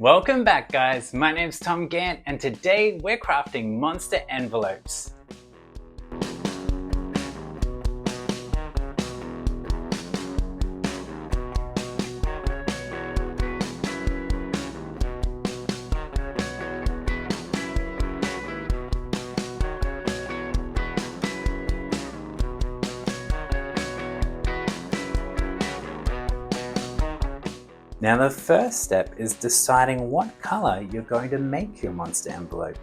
Welcome back guys, my name's Tom Gant and today we're crafting monster envelopes. Now the first step is deciding what color you're going to make your monster envelope.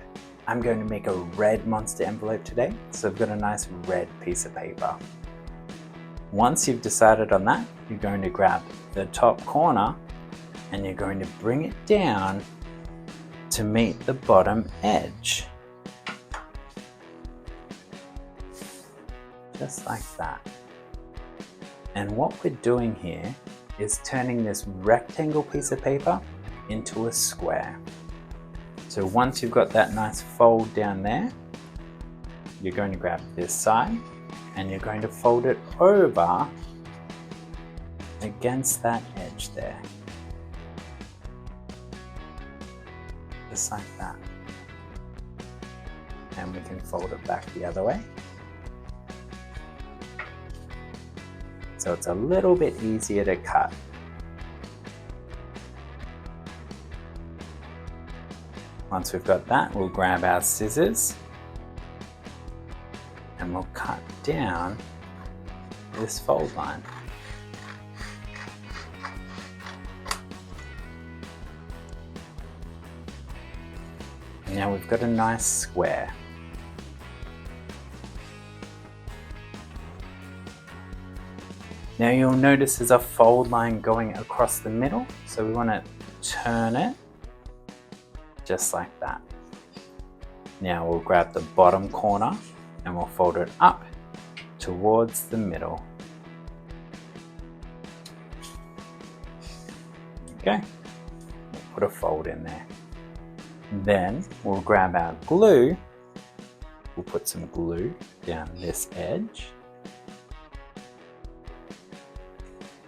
I'm going to make a red monster envelope today, so I've got a nice red piece of paper. Once you've decided on that, you're going to grab the top corner and you're going to bring it down to meet the bottom edge. Just like that. And what we're doing here is turning this rectangle piece of paper into a square. So once you've got that nice fold down there, you're going to grab this side and you're going to fold it over against that edge there. Just like that. And we can fold it back the other way. So it's a little bit easier to cut. Once we've got that, we'll grab our scissors and we'll cut down this fold line. And now we've got a nice square. Now you'll notice there's a fold line going across the middle, so we want to turn it just like that. Now we'll grab the bottom corner and we'll fold it up towards the middle. Okay, we'll put a fold in there. Then we'll grab our glue, we'll put some glue down this edge.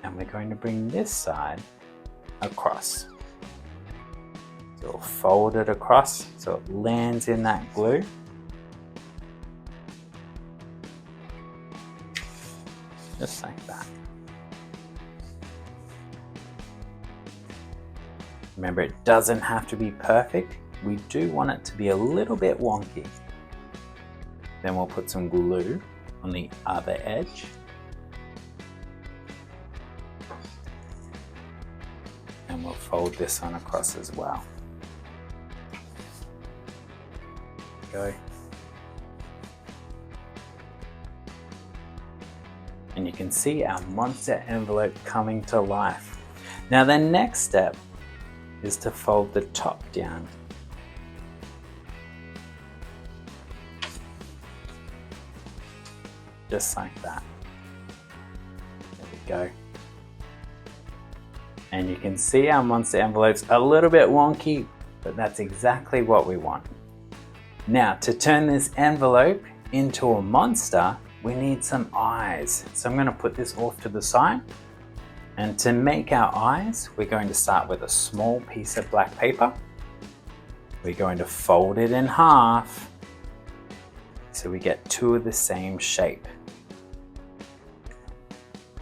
And we're going to bring this side across. So we'll fold it across so it lands in that glue. Just like that. Remember, it doesn't have to be perfect. We do want it to be a little bit wonky. Then we'll put some glue on the other edge. And we'll fold this on across as well. Go. And you can see our monster envelope coming to life. Now the next step is to fold the top down. Just like that. There we go. And you can see our monster envelope's a little bit wonky, but that's exactly what we want. Now, to turn this envelope into a monster, we need some eyes. So I'm going to put this off to the side. And to make our eyes, we're going to start with a small piece of black paper. We're going to fold it in half so we get two of the same shape.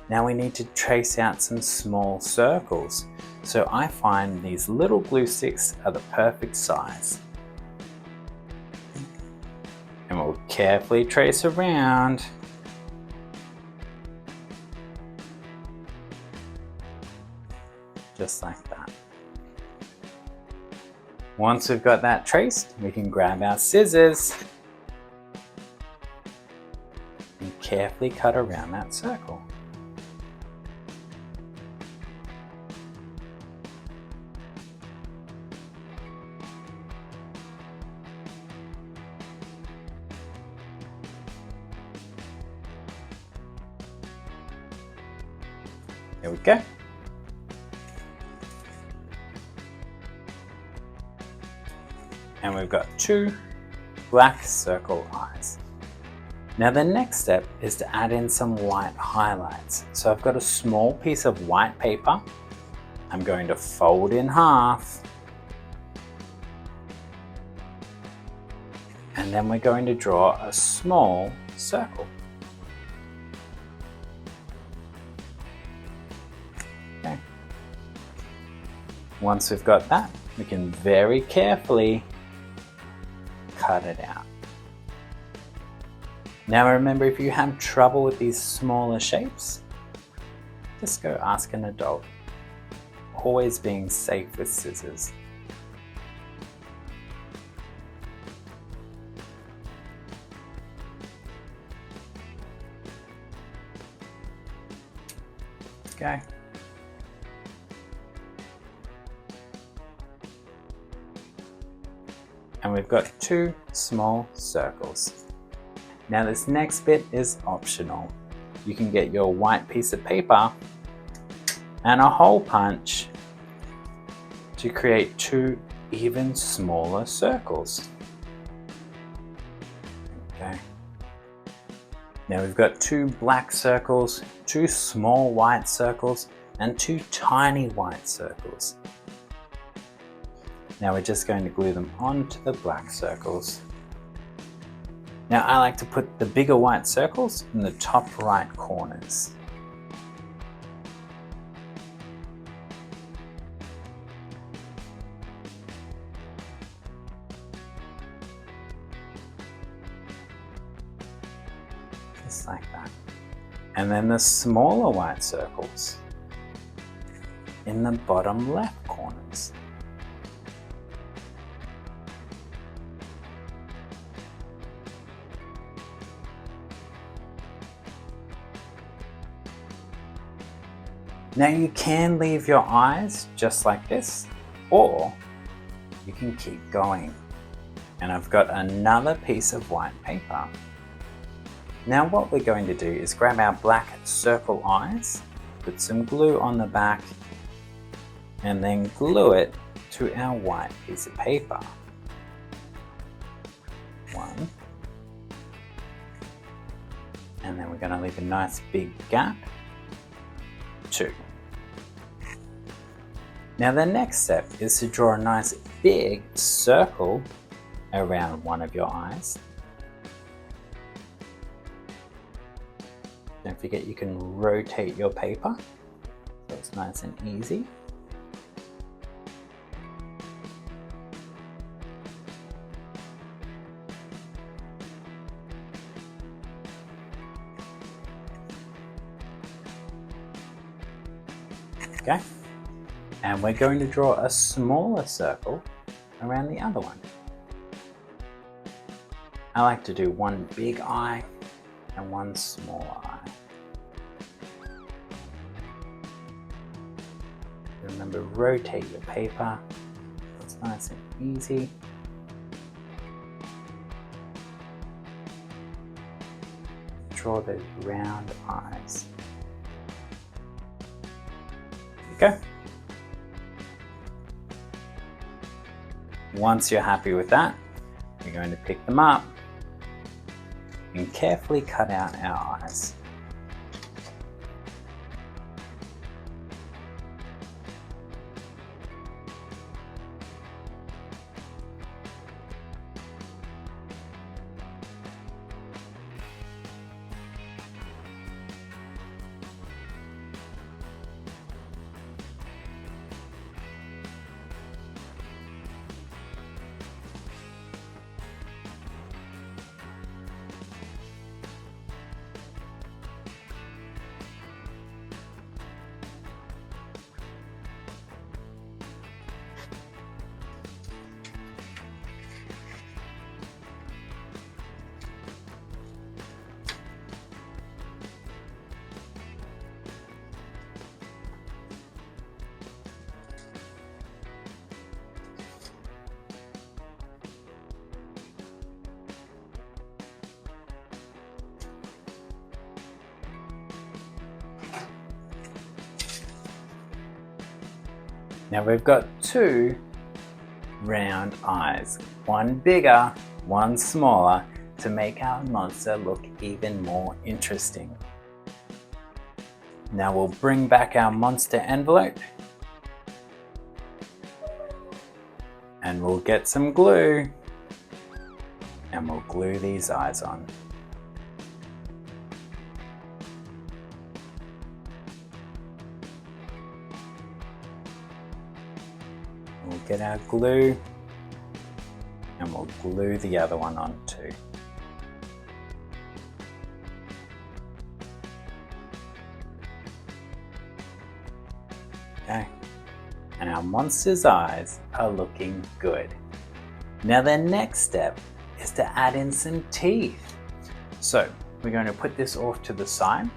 Now we need to trace out some small circles. So I find these little glue sticks are the perfect size. And we'll carefully trace around. Just like that. Once we've got that traced, we can grab our scissors and carefully cut around that circle. There we go. And we've got two black circle eyes. Now the next step is to add in some white highlights. So I've got a small piece of white paper. I'm going to fold in half And then we're going to draw a small circle. Okay. Once we've got that, we can very carefully cut it out. Now remember, if you have trouble with these smaller shapes, just go ask an adult. Always being safe with scissors. Okay. And we've got 2 small circles. Now this next bit is optional. You can get your white piece of paper and a hole punch to create 2 even smaller circles. Okay. Now we've got 2 black circles, 2 small white circles, and 2 tiny white circles. Now we're just going to glue them onto the black circles. Now I like to put the bigger white circles in the top right corners. Just like that. And then the smaller white circles in the bottom left corners. Now you can leave your eyes just like this, or you can keep going. And I've got another piece of white paper. Now what we're going to do is grab our black circle eyes, put some glue on the back, and then glue it to our white piece of paper. 1. And then we're going to leave a nice big gap. 2. Now the next step is to draw a nice big circle around one of your eyes. Don't forget you can rotate your paper so it's nice and easy. Okay, and we're going to draw a smaller circle around the other one. I like to do one big eye and one small eye. Remember, rotate your paper so it's nice and easy. Draw those round eyes. Go. Once you're happy with that, we're going to pick them up and carefully cut out our eyes. Now we've got 2 round eyes, one bigger, one smaller, to make our monster look even more interesting. Now we'll bring back our monster envelope and we'll get some glue and we'll glue these eyes on. We'll get our glue and we'll glue the other one on too. Okay, and our monster's eyes are looking good. Now the next step is to add in some teeth. So we're going to put this off to the side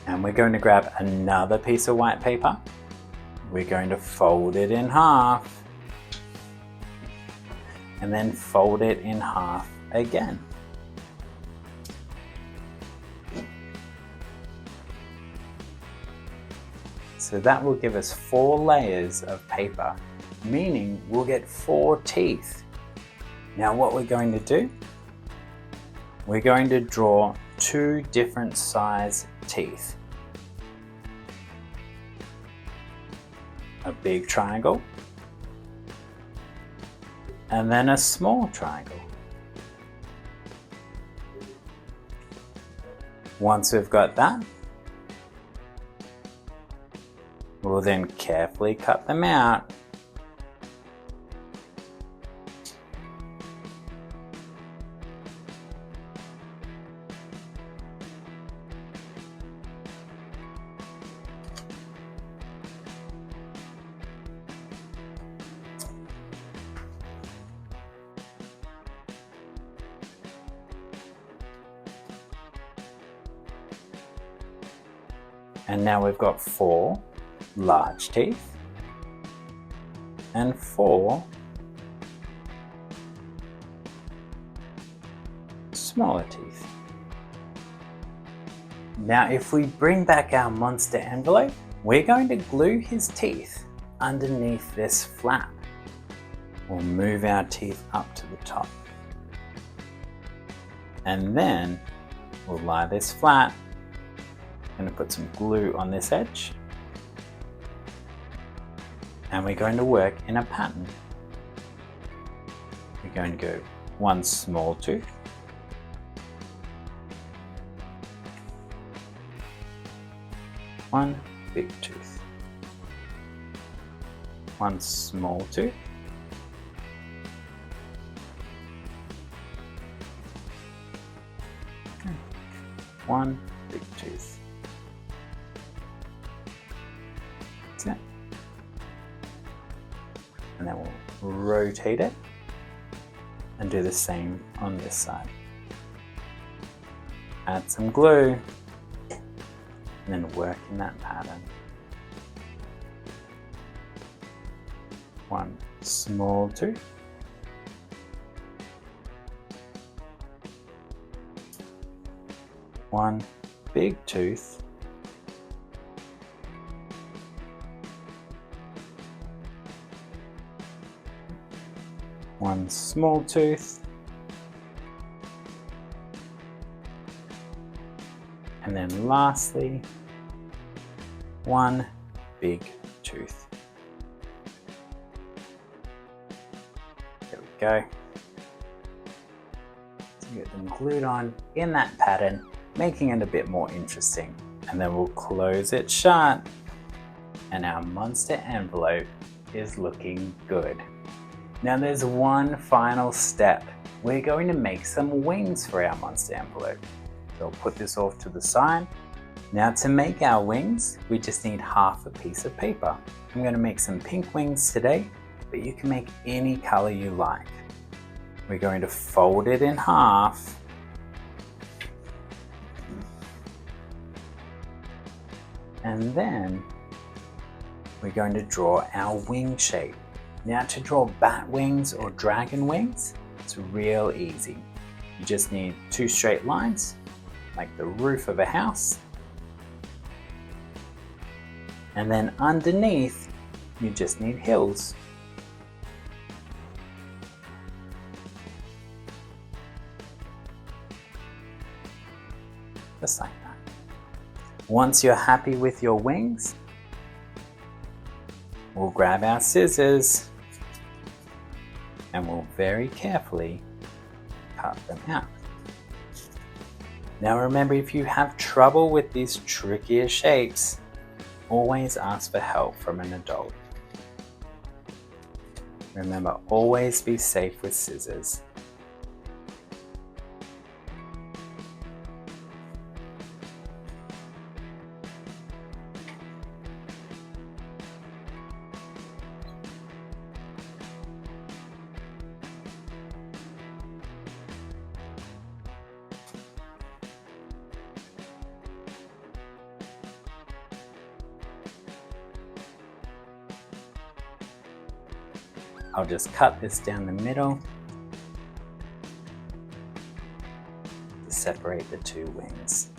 and we're going to grab another piece of white paper. We're going to fold it in half and then fold it in half again. So that will give us 4 layers of paper, meaning we'll get 4 teeth. Now what we're going to do, we're going to draw 2 different size teeth. A big triangle and then a small triangle. Once we've got that, we'll then carefully cut them out. And now we've got 4 large teeth and 4 smaller teeth. Now if we bring back our monster envelope, we're going to glue his teeth underneath this flap. We'll move our teeth up to the top. And then we'll lie this flat. I'm going to put some glue on this edge. And we're going to work in a pattern. We're going to go 1 small tooth, 1 big tooth, 1 small tooth, 1 big tooth. That's it. And then we'll rotate it and do the same on this side. Add some glue and then work in that pattern. 1 small tooth, 1 big tooth, 1 small tooth, and then lastly 1 big tooth. There we go. So get them glued on in that pattern, making it a bit more interesting. And then we'll close it shut and our monster envelope is looking good. Now there's one final step. We're going to make some wings for our monster envelope. So I'll put this off to the side. Now to make our wings, we just need half a piece of paper. I'm going to make some pink wings today, but you can make any color you like. We're going to fold it in half. And then we're going to draw our wing shape. Now to draw bat wings or dragon wings, it's real easy. You just need 2 straight lines, like the roof of a house. And then underneath, you just need hills. Just like that. Once you're happy with your wings, we'll grab our scissors and we'll very carefully cut them out. Now remember, if you have trouble with these trickier shapes, always ask for help from an adult. Remember, always be safe with scissors. I'll just cut this down the middle to separate the two wings.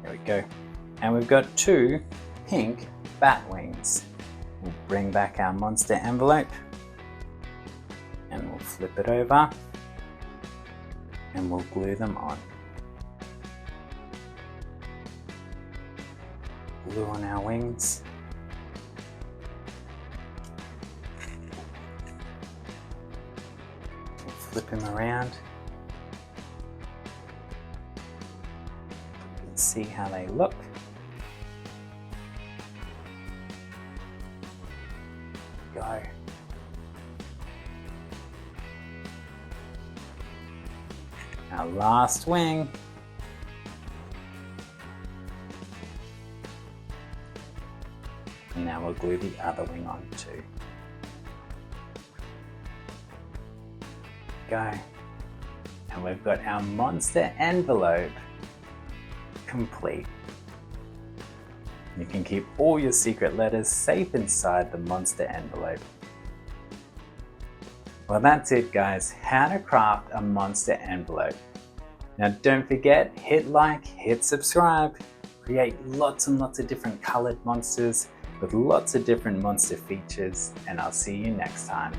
There we go. And we've got two pink bat wings. We'll bring back our monster envelope and we'll flip it over and we'll glue them on. Glue on our wings. Flip them around. Let's see how they look. Go. Our last wing. And now we'll glue the other wing on too. Go. And we've got our monster envelope complete. You can keep all your secret letters safe inside the monster envelope. Well, that's it guys, how to craft a monster envelope. Now don't forget, hit like, hit subscribe, create lots and lots of different colored monsters with lots of different monster features, and I'll see you next time.